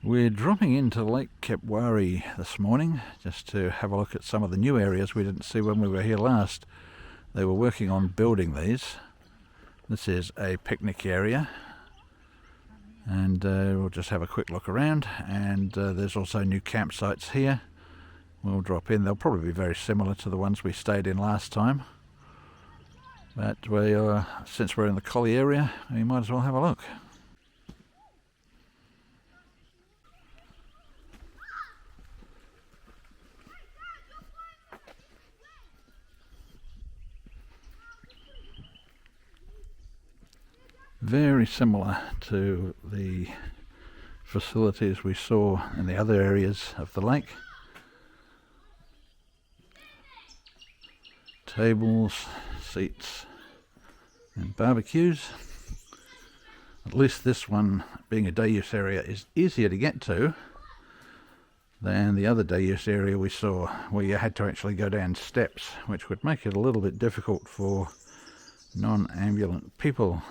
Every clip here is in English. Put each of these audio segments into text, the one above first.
We're dropping into Lkae Kepwari this morning just to have a look at some of the new areas we didn't see when we were here last. They were working on building these. This is a picnic area, and we'll just have a quick look around, and there's also new campsites here. We'll drop in. They'll probably be very similar to the ones we stayed in last time, but since we're in the Collie area, we might as well have a look. Very similar to the facilities we saw in the other areas of the lake. Tables, seats and barbecues. At least this one, being a day use area, is easier to get to than the other day use area we saw, where you had to actually go down steps, which would make it a little bit difficult for non-ambulant people.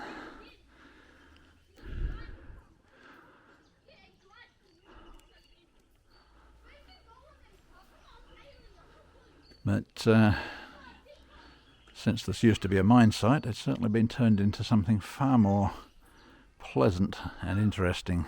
But since this used to be a mine site, it's certainly been turned into something far more pleasant and interesting.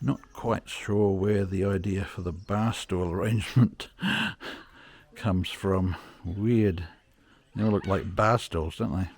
Not quite sure where the idea for the bar stool arrangement comes from. Weird. They all look like bar stools, don't they?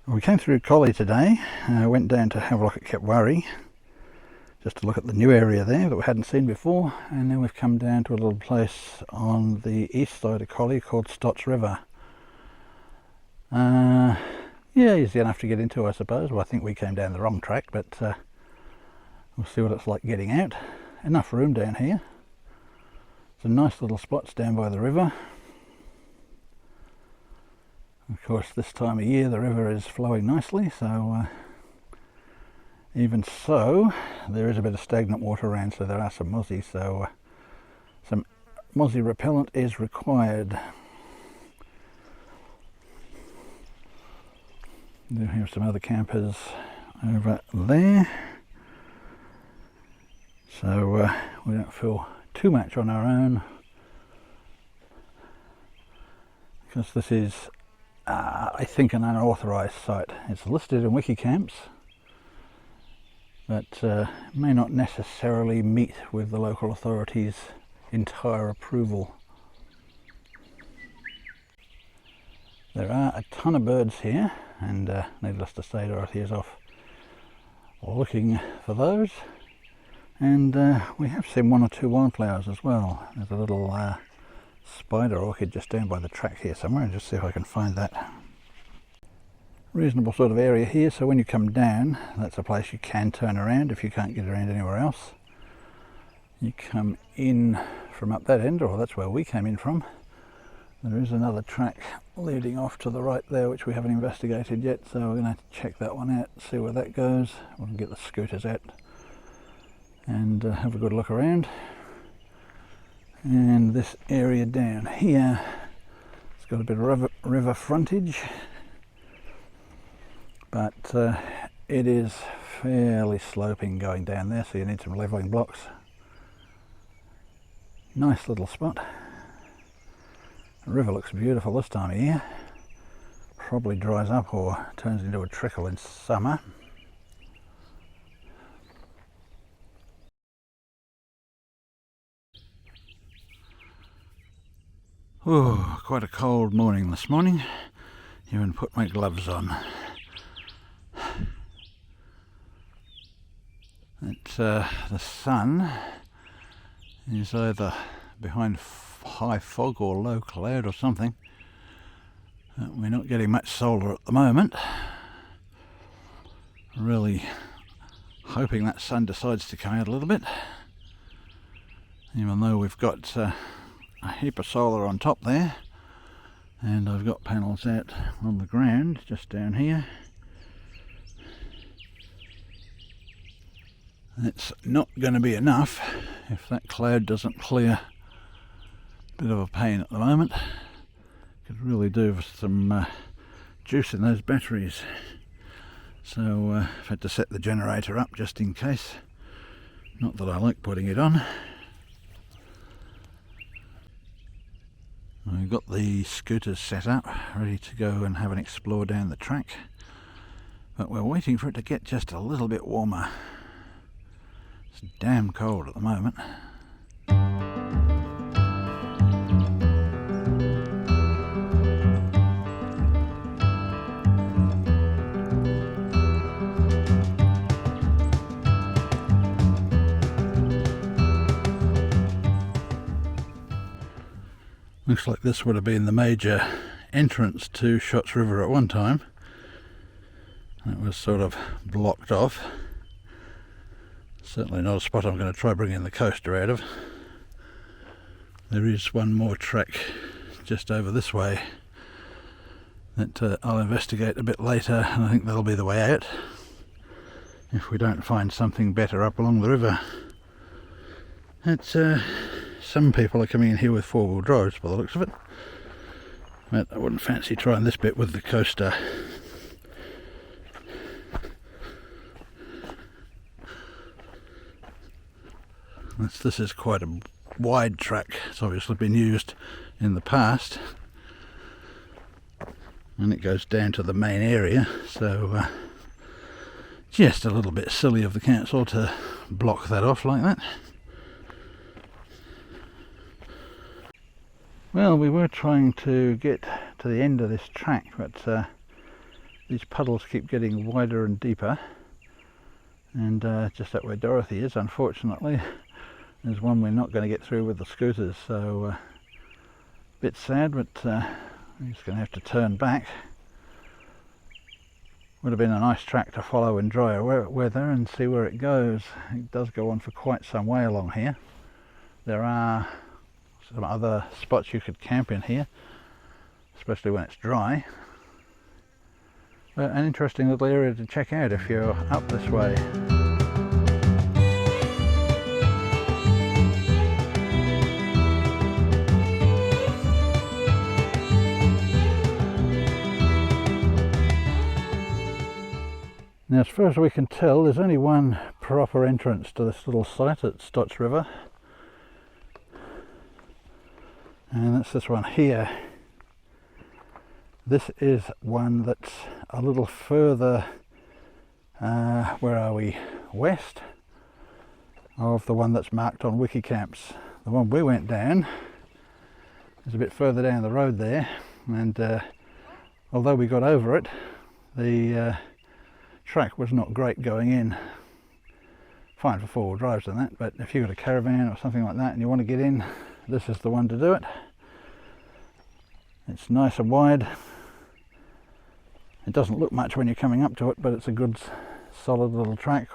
We came through Collie today, went down to have a look at Kepwari, just to look at the new area there that we hadn't seen before, and then we've come down to a little place on the east side of Collie called Stotts River. Yeah, easy enough to get into, I suppose. Well, I think we came down the wrong track, but we'll see what it's like getting out. Enough room down here. Some nice little spots down by the river. Of course, this time of year the river is flowing nicely, so even so there is a bit of stagnant water around, so there are some mozzies, so some mozzie repellent is required. Do have some other campers over there. so we don't feel too much on our own, because this is I think an unauthorised site. It's listed in Wikicamps, but may not necessarily meet with the local authorities' entire approval. There are a ton of birds here, and needless to say, Dorothy is off looking for those. And we have seen one or two wildflowers as well. There's a little spider orchid just down by the track here somewhere, and just see if I can find that. Reasonable sort of area here, so when you come down, that's a place you can turn around if you can't get around anywhere else. You come in from up that end, or that's where we came in from. There is another track leading off to the right there, which we haven't investigated yet, so we're going to have to check that one out, see where that goes. We'll get the scooters out and have a good look around. And this area down here, it's got a bit of river frontage, but it is fairly sloping going down there, so you need some levelling blocks. Nice little spot. The river looks beautiful this time of year. Probably dries up or turns into a trickle in summer. Oh, quite a cold morning this morning. Even put my gloves on. It's the sun is either behind high fog or low cloud or something. We're not getting much solar at the moment. Really hoping that sun decides to come out a little bit, even though we've got a heap of solar on top there, and I've got panels out on the ground just down here. It's not going to be enough if that cloud doesn't clear. Bit of a pain at the moment. Could really do with some juice in those batteries. So I've had to set the generator up just in case. Not that I like putting it on. We've got the scooters set up, ready to go and have an explore down the track. But we're waiting for it to get just a little bit warmer. It's damn cold at the moment. Looks like this would have been the major entrance to Shotts River at one time. It was sort of blocked off. Certainly not a spot I'm going to try bringing the coaster out of. There is one more track just over this way that I'll investigate a bit later, and I think that'll be the way out if we don't find something better up along the river. It's some people are coming in here with four-wheel drives by the looks of it, but I wouldn't fancy trying this bit with the coaster. This is quite a wide track. It's obviously been used in the past, and it goes down to the main area, so just a little bit silly of the council to block that off like that. Well, we were trying to get to the end of this track, but these puddles keep getting wider and deeper, and just up where Dorothy is, unfortunately, there's one we're not going to get through with the scooters, so a bit sad, but we're just going to have to turn back. Would have been a nice track to follow in drier weather and see where it goes. It does go on for quite some way along here. There are some other spots you could camp in here, especially when it's dry. But an interesting little area to check out if you're up this way. Now, as far as we can tell, there's only one proper entrance to this little site at Stotts River, and that's this one here. This is one that's a little further, where are we, west of the one that's marked on Wikicamps. The one we went down is a bit further down the road there, and although we got over it, the track was not great going in. Fine for four-wheel drives and that, but if you've got a caravan or something like that and you want to get in, this is the one to do it. It's nice and wide. It doesn't look much when you're coming up to it, but it's a good solid little track.